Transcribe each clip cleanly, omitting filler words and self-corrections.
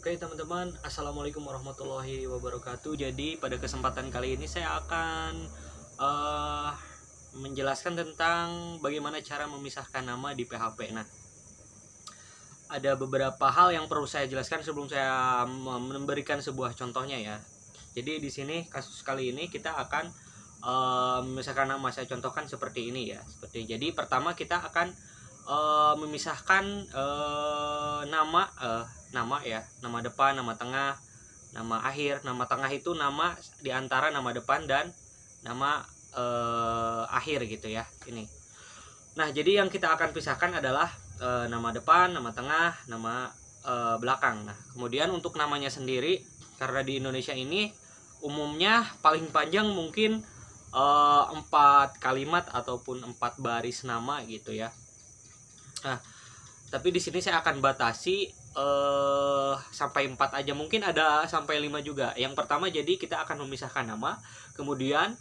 Oke teman-teman, assalamualaikum warahmatullahi wabarakatuh. Jadi pada kesempatan kali ini saya akan eh, menjelaskan tentang bagaimana cara memisahkan nama di PHP. Nah, ada beberapa hal yang perlu saya jelaskan sebelum saya memberikan sebuah contohnya ya. Jadi di sini kasus kali ini kita akan memisahkan nama. Saya contohkan seperti ini ya. Jadi pertama kita akan memisahkan nama ya, nama depan, nama tengah, nama akhir. Nama tengah itu nama di antara nama depan dan nama akhir gitu ya. Ini. Nah, jadi yang kita akan pisahkan adalah nama depan, nama tengah, nama belakang. Nah, kemudian untuk namanya sendiri, karena di Indonesia ini umumnya paling panjang mungkin 4 kalimat ataupun 4 baris nama gitu ya. Nah, tapi di sini saya akan batasi sampai 4 aja, mungkin ada sampai 5 juga. Yang pertama, jadi kita akan memisahkan nama, kemudian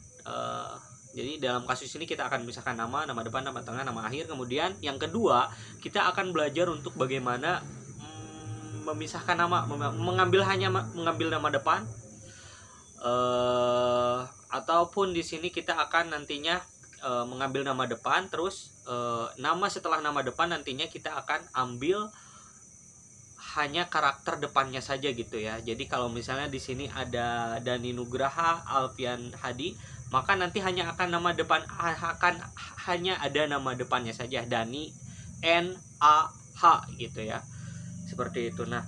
jadi dalam kasus ini kita akan memisahkan nama depan, nama tengah, nama akhir. Kemudian yang kedua, kita akan belajar untuk bagaimana memisahkan nama, mengambil nama depan, ataupun di sini kita akan nantinya mengambil nama depan, terus nama setelah nama depan nantinya kita akan ambil hanya karakter depannya saja gitu ya. Jadi kalau misalnya di sini ada Dani Nugraha Alfian Hadi, maka nanti hanya akan nama depan hanya ada nama depannya saja, Dani N A H gitu ya. Seperti itu. Nah,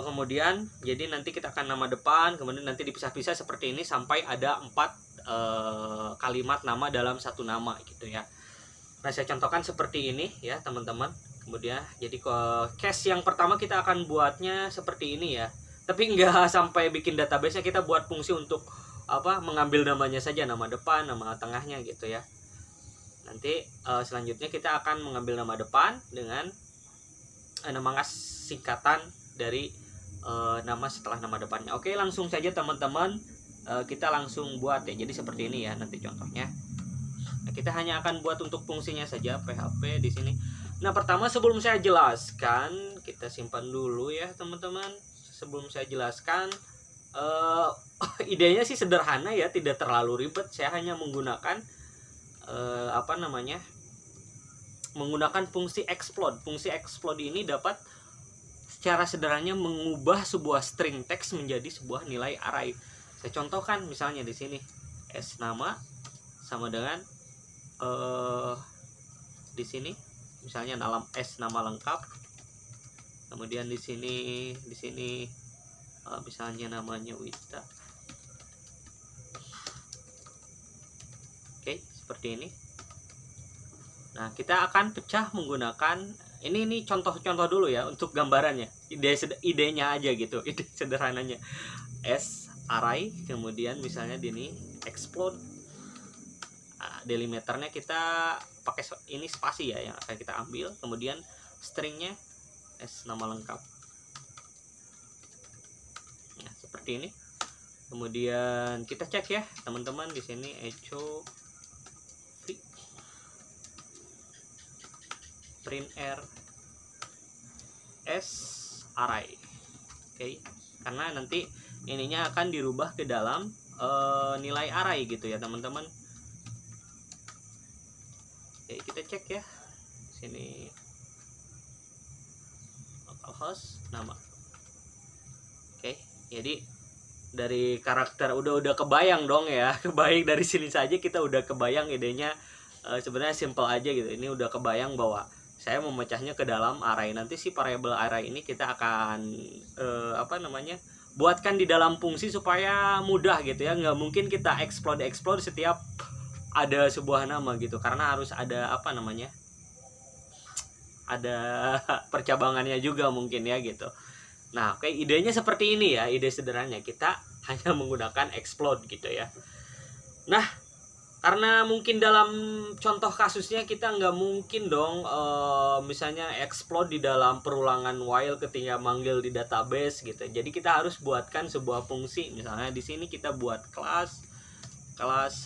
kemudian jadi nanti kita akan nama depan, kemudian nanti dipisah-pisah seperti ini sampai ada 4 kalimat nama dalam satu nama gitu ya. Nah, saya contohkan seperti ini ya teman-teman. Kemudian jadi case yang pertama kita akan buatnya seperti ini ya, tapi nggak sampai bikin database-nya, kita buat fungsi untuk mengambil namanya saja, nama depan, nama tengahnya gitu ya. Nanti selanjutnya kita akan mengambil nama depan dengan nama singkatan dari nama setelah nama depannya. Oke, langsung saja teman-teman, kita langsung buat ya. Jadi seperti ini ya nanti contohnya. Nah, kita hanya akan buat untuk fungsinya saja PHP di sini. Nah, pertama sebelum saya jelaskan, kita simpan dulu ya teman-teman. Sebelum saya jelaskan, idenya sih sederhana ya, tidak terlalu ribet. Saya hanya menggunakan menggunakan fungsi explode. Fungsi explode ini dapat secara sederhananya mengubah sebuah string teks menjadi sebuah nilai array. Saya contohkan misalnya di sini s nama sama dengan di sini misalnya dalam s nama lengkap, kemudian di sini misalnya namanya Wita. Oke, seperti ini. Nah, kita akan pecah menggunakan ini contoh-contoh dulu ya untuk gambarannya. Idenya aja gitu, ide sederhananya. S array, kemudian misalnya ini explode. Delimiternya kita pakai ini spasi ya yang akan kita ambil, kemudian stringnya s nama lengkap. Nah, seperti ini. Kemudian kita cek ya teman-teman, di sini echo print r s array. Oke, karena nanti ininya akan dirubah ke dalam nilai array gitu ya teman-teman. Oke, kita cek ya sini localhost nama. Oke, jadi dari karakter udah kebayang dong ya, kebayang dari sini saja kita udah kebayang idenya. Sebenarnya simple aja gitu. Ini udah kebayang bahwa saya memecahnya ke dalam array. Nanti si variable array ini kita akan buatkan di dalam fungsi supaya mudah gitu ya. Nggak mungkin kita explode setiap ada sebuah nama gitu, karena harus ada ada percabangannya juga mungkin ya gitu. Nah, oke, idenya seperti ini ya, ide sederhananya kita hanya menggunakan explode gitu ya. Nah, karena mungkin dalam contoh kasusnya kita nggak mungkin dong misalnya explode di dalam perulangan while ketika manggil di database gitu. Jadi kita harus buatkan sebuah fungsi. Misalnya di sini kita buat kelas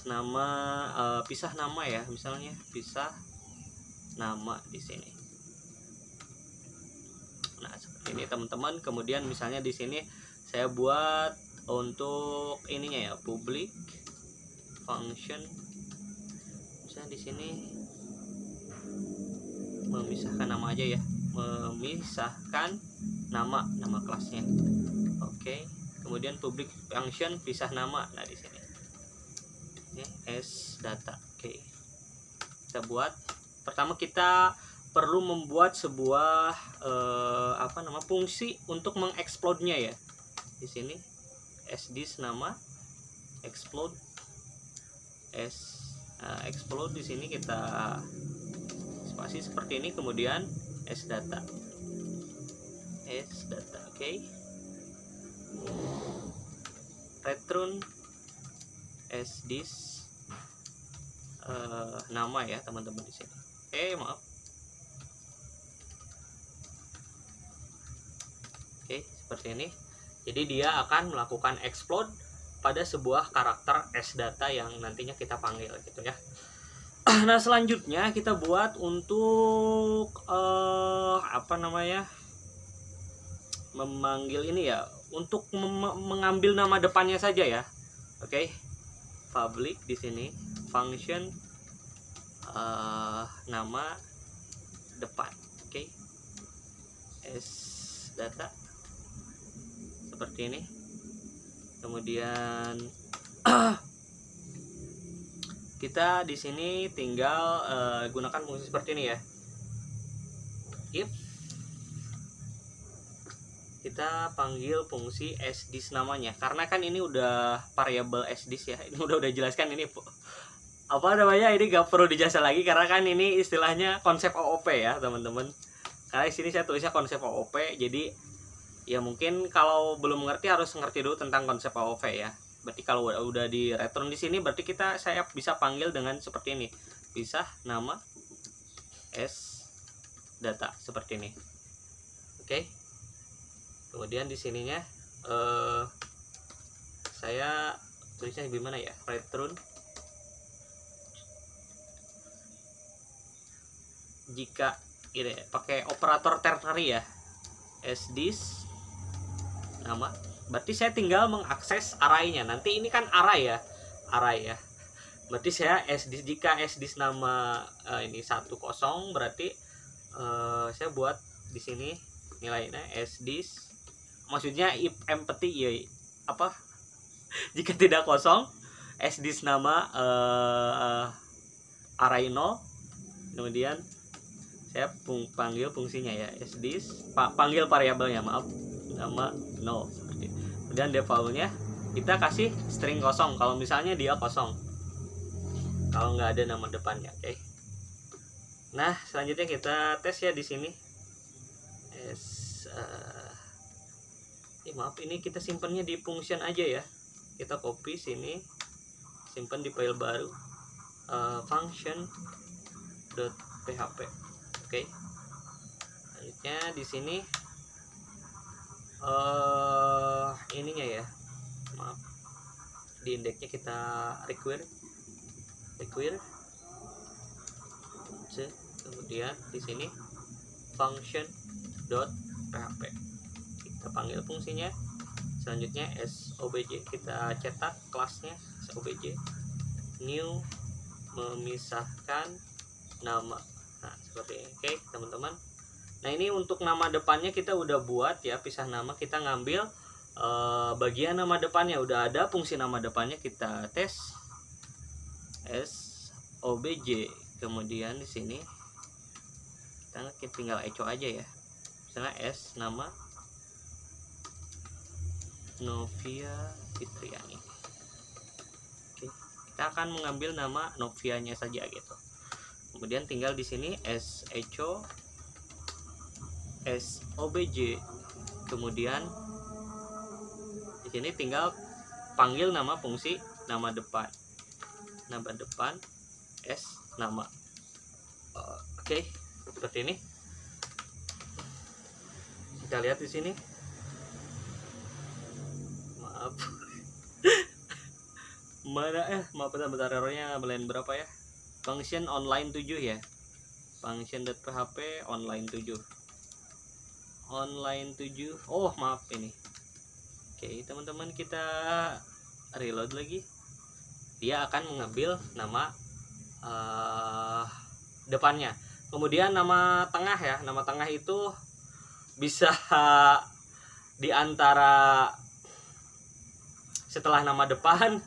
nama, pisah nama ya, misalnya pisah nama di sini. Nah, seperti ini teman-teman. Kemudian misalnya di sini saya buat untuk ininya ya, public function. Misalnya di sini memisahkan nama aja ya, memisahkan nama kelasnya. Oke. Kemudian public function pisah nama. Nah, di sini ini s data. Oke. Kita buat. Pertama kita perlu membuat sebuah fungsi untuk mengeksplodnya ya. Di sini sdis nama explode explode. Di sini kita spasi seperti ini, kemudian sdata. Oke. Return sdis nama ya teman-teman di sini. Maaf. Oke, seperti ini. Jadi dia akan melakukan explode pada sebuah karakter sdata yang nantinya kita panggil gitu ya. Nah, selanjutnya kita buat untuk memanggil ini ya, untuk mengambil nama depannya saja ya. Oke. Public di sini function nama depan. Oke. Sdata seperti ini. Kemudian kita di sini tinggal gunakan fungsi seperti ini ya. If kita panggil fungsi sdis namanya, karena kan ini udah variabel sdis ya. Ini udah jelaskan ini ini gak perlu dijelaskan lagi karena kan ini istilahnya konsep OOP ya teman-teman. Karena di sini saya tulisnya konsep OOP, jadi ya mungkin kalau belum mengerti harus ngerti dulu tentang konsep OOP ya. Berarti kalau udah di return di sini berarti saya bisa panggil dengan seperti ini. Pisah nama s data seperti ini. Oke. Kemudian di sininya saya tulisnya gimana ya? Return jika ini pakai operator ternary ya. Sdis nama, berarti saya tinggal mengakses array-nya. Nanti ini kan array ya. Berarti saya sdis, jika sdis nama ini 10, berarti saya buat di sini nilainya sdis. Maksudnya if empty ya jika tidak kosong, sdis nama array 0. Kemudian saya panggil fungsinya ya, sdis panggil variabelnya, maaf, nama 0 seperti. Kemudian defaultnya kita kasih string kosong kalau misalnya dia kosong, kalau nggak ada nama depannya. Oke. Nah, selanjutnya kita tes ya di sini. Maaf, ini kita simpannya di function aja ya. Kita copy sini, simpan di file baru, function.php. Oke. Selanjutnya di sini ininya ya, maaf, di indeksnya kita require, kemudian di sini function.php kita panggil fungsinya. Selanjutnya sobj kita cetak kelasnya sobj new memisahkan nama. Nah, seperti ini. Oke teman-teman. Nah, ini untuk nama depannya kita udah buat ya, pisah nama. Kita ngambil bagian nama depannya, udah ada fungsi nama depannya, kita tes sobj. Kemudian di sini kita tinggal echo aja ya, misalnya s nama Novia Fitriani. Oke, kita akan mengambil nama Novianya saja gitu. Kemudian tinggal di sini echo sobj. Kemudian di sini tinggal panggil nama fungsi nama depan s nama. Oke, seperti ini. Kita lihat di sini. Maaf. Maaf bentar errornya line berapa ya? Function online 7 ya. Function.php online 7. online 7. Oh maaf ini. Oke teman-teman, kita reload lagi. Dia akan mengambil nama depannya. Kemudian nama tengah ya. Nama tengah itu bisa di antara setelah nama depan,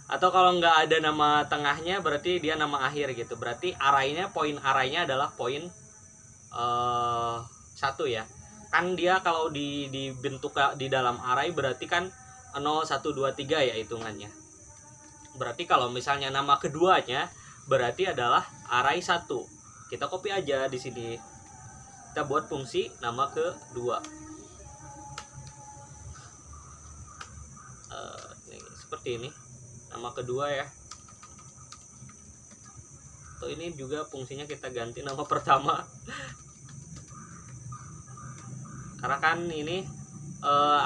atau kalau nggak ada nama tengahnya berarti dia nama akhir gitu. Berarti arraynya, poin arraynya adalah poin 1 ya. Kan dia kalau dibentuk di dalam array berarti kan 0, 1, 2, 3 ya hitungannya. Berarti kalau misalnya nama keduanya berarti adalah array 1. Kita copy aja di sini. Kita buat fungsi nama kedua. Seperti ini. Nama kedua ya. Atau ini juga fungsinya kita ganti nama pertama. Karena kan ini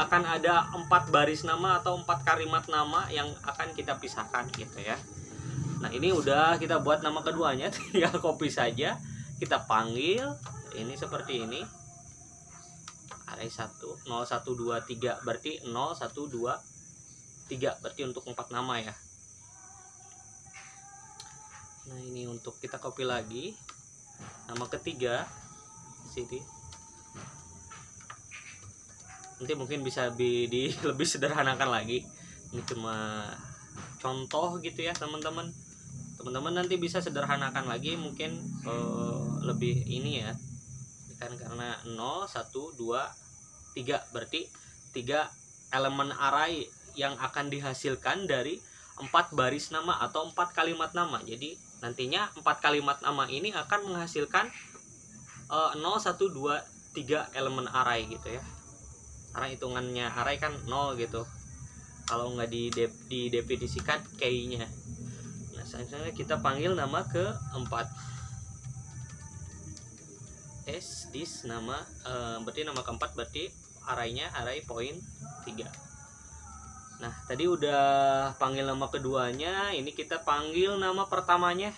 akan ada 4 baris nama atau 4 kalimat nama yang akan kita pisahkan gitu ya. Nah ini udah kita buat nama keduanya, tinggal copy saja, kita panggil ini seperti ini, array 1 0 1 2 3 berarti 0 1 2 3 berarti untuk 4 nama ya. Nah ini untuk kita copy lagi nama ketiga di sini. Nanti mungkin bisa lebih sederhanakan lagi. Ini cuma contoh gitu ya teman-teman. Teman-teman nanti bisa sederhanakan lagi mungkin lebih ini ya. Kan karena 0 1 2 3 berarti 3 elemen array yang akan dihasilkan dari 4 baris nama atau 4 kalimat nama. Jadi nantinya 4 kalimat nama ini akan menghasilkan 0 1 2 3 elemen array gitu ya. Karena hitungannya array kan 0 gitu. Kalau nggak didefinisikan key-nya. Nah, selanjutnya kita panggil nama keempat. This nama berarti nama keempat berarti array-nya array point 3. Nah, tadi udah panggil nama keduanya, ini kita panggil nama pertamanya.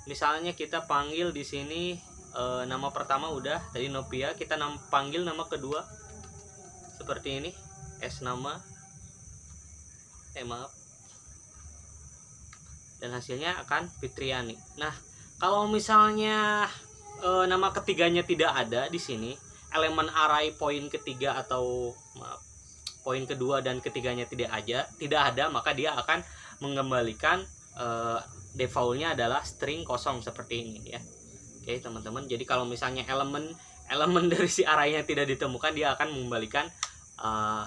Misalnya kita panggil di sini nama pertama udah tadi Novia, kita panggil nama kedua seperti ini, S nama, maaf, dan hasilnya akan Fitriani. Nah, kalau misalnya nama ketiganya tidak ada di sini, elemen array poin ketiga atau maaf, poin kedua dan ketiganya tidak ada, maka dia akan mengembalikan defaultnya adalah string kosong seperti ini ya. Oke teman-teman, jadi kalau misalnya elemen dari si arraynya tidak ditemukan, dia akan mengembalikan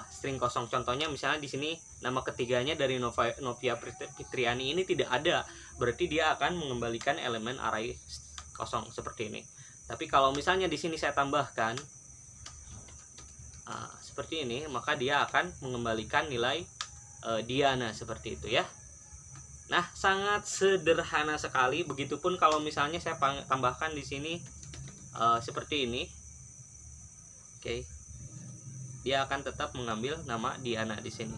string kosong. Contohnya misalnya di sini nama ketiganya dari Novia Fitriani ini tidak ada, berarti dia akan mengembalikan elemen array kosong seperti ini. Tapi kalau misalnya di sini saya tambahkan seperti ini, maka dia akan mengembalikan nilai Diana seperti itu ya. Nah, sangat sederhana sekali. Begitupun kalau misalnya saya tambahkan di sini seperti ini. Oke. Dia akan tetap mengambil nama Diana di sini.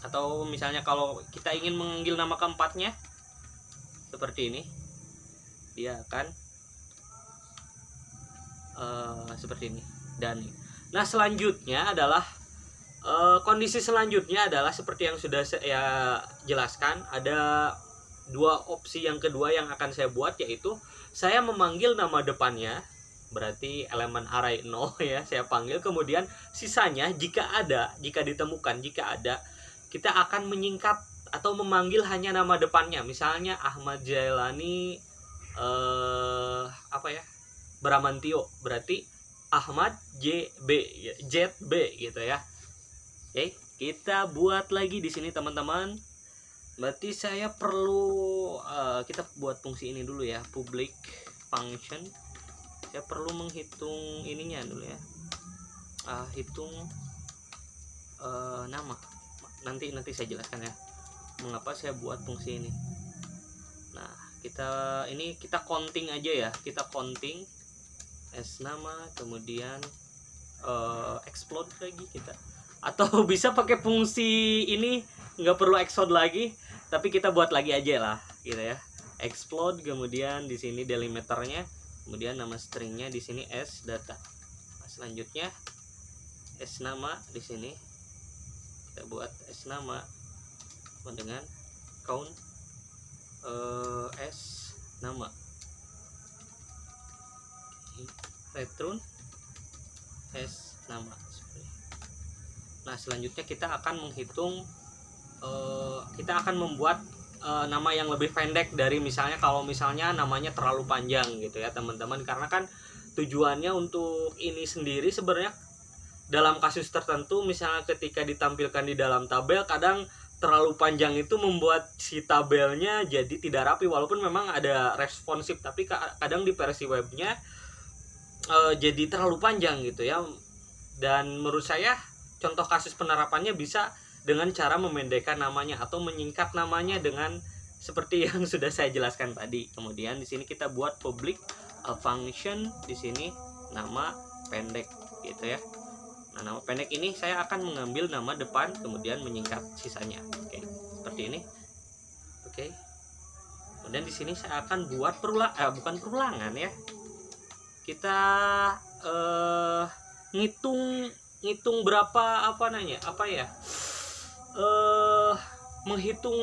Atau misalnya kalau kita ingin memanggil nama keempatnya seperti ini, dia akan seperti ini, Dani. Nah, selanjutnya adalah kondisi selanjutnya adalah seperti yang sudah saya jelaskan. Ada dua opsi yang kedua yang akan saya buat, yaitu saya memanggil nama depannya, berarti elemen array 0 ya, saya panggil. Kemudian sisanya jika ditemukan, kita akan menyingkat atau memanggil hanya nama depannya. Misalnya Ahmad Jailani Bramantio, berarti Ahmad JB gitu ya. Oke, kita buat lagi di sini teman-teman. Berarti saya perlu kita buat fungsi ini dulu ya, public function. Saya perlu menghitung ininya dulu ya, hitung nama. Nanti saya jelaskan ya mengapa saya buat fungsi ini. Nah, kita counting aja ya, kita counting s nama, kemudian explode lagi kita, atau bisa pakai fungsi ini nggak perlu explode lagi, tapi kita buat lagi aja lah gitu ya, explode. Kemudian di sini delimiternya, kemudian nama stringnya di sini s data. selanjutnya S nama di sini kita buat S nama dengan count S nama, return S nama. Nah selanjutnya kita akan menghitung, kita akan membuat nama yang lebih pendek dari misalnya kalau misalnya namanya terlalu panjang gitu ya teman-teman, karena kan tujuannya untuk ini sendiri sebenarnya dalam kasus tertentu, misalnya ketika ditampilkan di dalam tabel kadang terlalu panjang itu membuat si tabelnya jadi tidak rapi, walaupun memang ada responsif tapi kadang di versi webnya jadi terlalu panjang gitu ya. Dan menurut saya contoh kasus penerapannya bisa dengan cara memendekkan namanya atau menyingkat namanya dengan seperti yang sudah saya jelaskan tadi. Kemudian di sini kita buat public function, di sini nama pendek gitu ya. Nah, nama pendek ini saya akan mengambil nama depan kemudian menyingkat sisanya. Oke, seperti ini. Oke. Kemudian di sini saya akan buat bukan perulangan ya. Kita ngitung berapa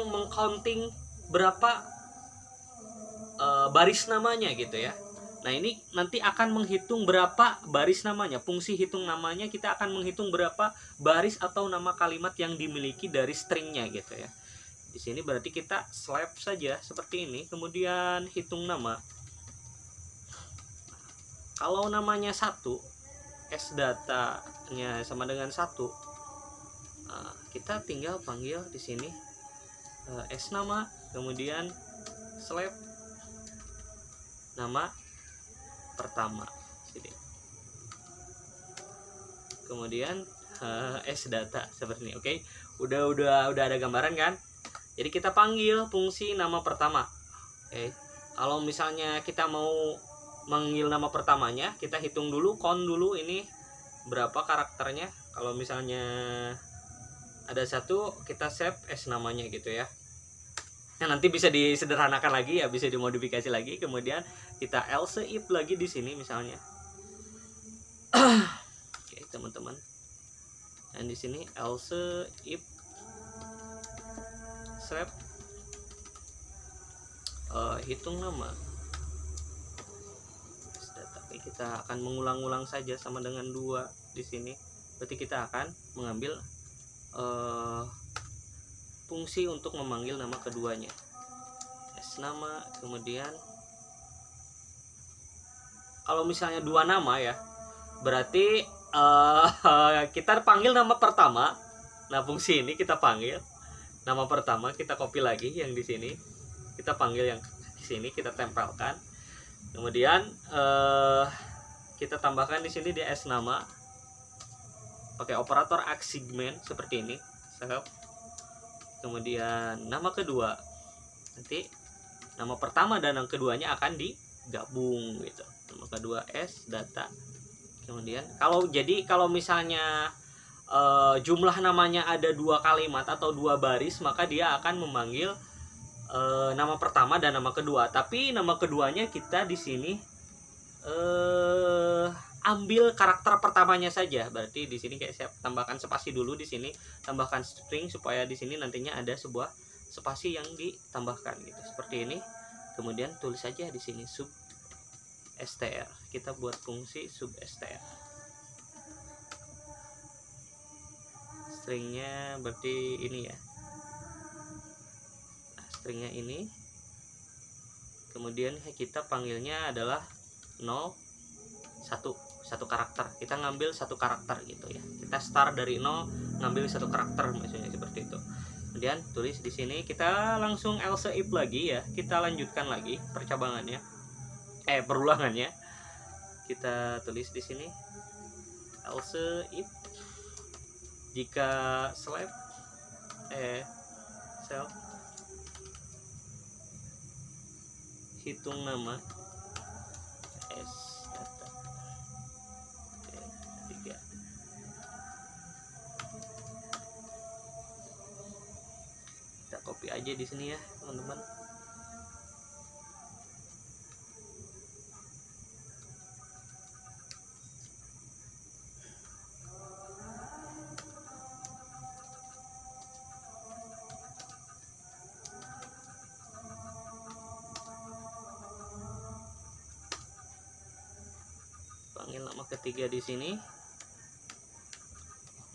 mengcounting berapa baris namanya gitu ya. Nah ini nanti akan menghitung berapa baris namanya, fungsi hitung namanya kita akan menghitung berapa baris atau nama kalimat yang dimiliki dari stringnya gitu ya. Di sini berarti kita slap saja seperti ini, kemudian hitung nama. Kalau namanya 1, S datanya sama dengan 1, kita tinggal panggil di sini S nama, kemudian slap nama pertama sini. Kemudian S data seperti ini. Oke. Udah ada gambaran kan? Jadi kita panggil fungsi nama pertama. Oke. Kalau misalnya kita mau manggil nama pertamanya, kita hitung dulu, count dulu ini berapa karakternya. Kalau misalnya ada 1, kita save S namanya gitu ya. Nah, nanti bisa disederhanakan lagi ya, bisa dimodifikasi lagi. Kemudian kita else if lagi di sini misalnya. Oke, teman-teman. Dan di sini else if save hitung nama. Kita akan mengulang-ulang saja sama dengan 2 di sini. Berarti kita akan mengambil fungsi untuk memanggil nama keduanya. S nama, kemudian kalau misalnya 2 nama ya, berarti kita panggil nama pertama. Nah, fungsi ini kita panggil nama pertama, kita copy lagi yang di sini. Kita panggil yang di sini, kita tempelkan. Kemudian kita tambahkan di sini di S nama pakai operator assignment seperti ini. Kemudian nama kedua, nanti nama pertama dan yang keduanya akan digabung gitu. Nama kedua S data. Kemudian kalau misalnya jumlah namanya ada 2 kalimat atau 2 baris, maka dia akan memanggil nama pertama dan nama kedua. Tapi nama keduanya kita di sini ambil karakter pertamanya saja. Berarti di sini kayak saya tambahkan spasi dulu di sini, tambahkan string supaya di sini nantinya ada sebuah spasi yang ditambahkan gitu. Seperti ini. Kemudian tulis saja di sini sub str. Kita buat fungsi sub str. Stringnya berarti ini ya. Nah, stringnya ini. Kemudian kita panggilnya adalah 0 1 karakter. Kita ngambil 1 karakter gitu ya. Kita start dari 0 ngambil 1 karakter maksudnya seperti itu. Kemudian tulis di sini, kita langsung else if lagi ya. Kita lanjutkan lagi percabangannya. Perulangannya. Kita tulis di sini else if jika self hitung nama S data 3. Kita copy aja di sini ya teman-teman. panggil nama ketiga di sini,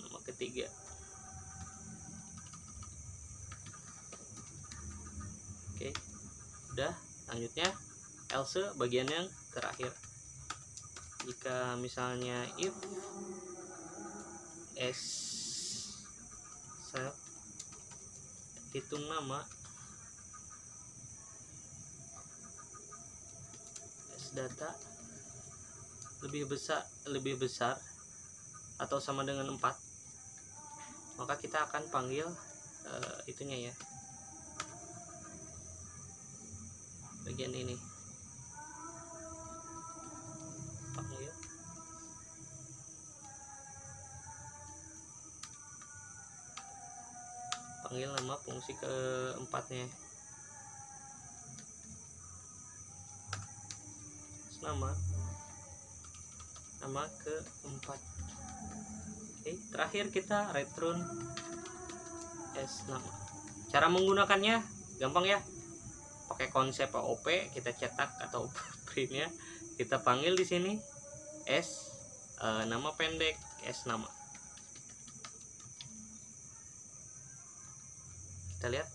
nama ketiga. Oke, udah. Lanjutnya else bagian yang terakhir. Jika misalnya if s set hitung nama s data lebih besar atau sama dengan 4, maka kita akan panggil itunya ya, bagian ini, panggil nama fungsi keempatnya, nama keempat. Oke, terakhir kita return s nama. Cara menggunakannya gampang ya, pakai konsep OP, kita cetak atau printnya, kita panggil di sini s nama pendek, s nama. Kita lihat.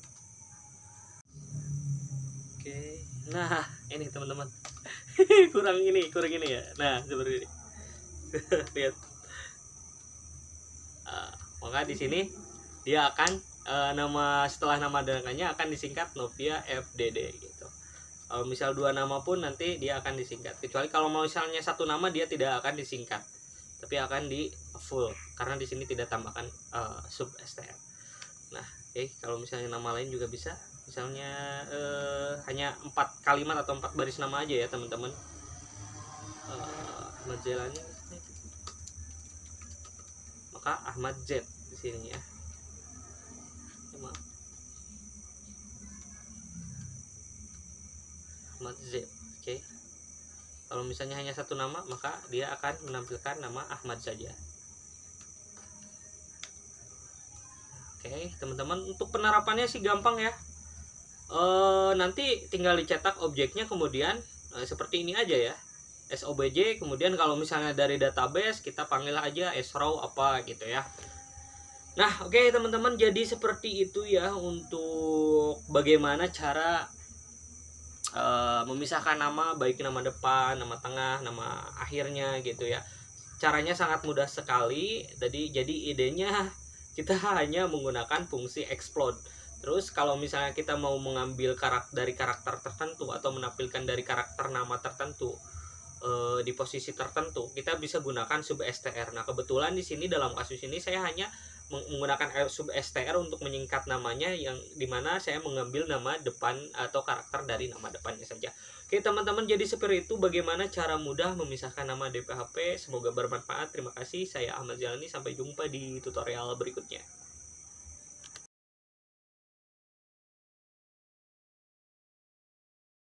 Oke, nah ini teman-teman. kurang ini ya. Nah seperti ini. Lihat. Maka di sini dia akan setelah nama dananya akan disingkat Novia FDD gitu. Kalau misal 2 nama pun nanti dia akan disingkat. Kecuali kalau misalnya 1 nama dia tidak akan disingkat, tapi akan di full karena di sini tidak tambahkan sub str. Nah, kalau misalnya nama lain juga bisa. Misalnya hanya 4 kalimat atau 4 baris nama aja ya teman-teman. Ahmad Zelani, maka Ahmad Z di sini ya. Ahmad Z. Oke. Kalau misalnya hanya 1 nama, maka dia akan menampilkan nama Ahmad saja. Oke, teman-teman, untuk penerapannya sih gampang ya. Nanti tinggal dicetak objeknya, kemudian seperti ini aja ya, SOBJ. Kemudian kalau misalnya dari database kita panggil aja srow apa gitu ya. Nah, oke teman-teman, jadi seperti itu ya untuk bagaimana cara memisahkan nama, baik nama depan, nama tengah, nama akhirnya gitu ya. Caranya sangat mudah sekali. Jadi idenya kita hanya menggunakan fungsi explode. Terus kalau misalnya kita mau mengambil dari karakter tertentu atau menampilkan dari karakter nama tertentu di posisi tertentu, kita bisa gunakan sub str. Nah, kebetulan di sini dalam kasus ini saya hanya menggunakan sub str untuk menyingkat namanya, yang dimana saya mengambil nama depan atau karakter dari nama depannya saja. Oke teman-teman, jadi seperti itu bagaimana cara mudah memisahkan nama di PHP. Semoga bermanfaat. Terima kasih. Saya Ahmad Zelani. Sampai jumpa di tutorial berikutnya.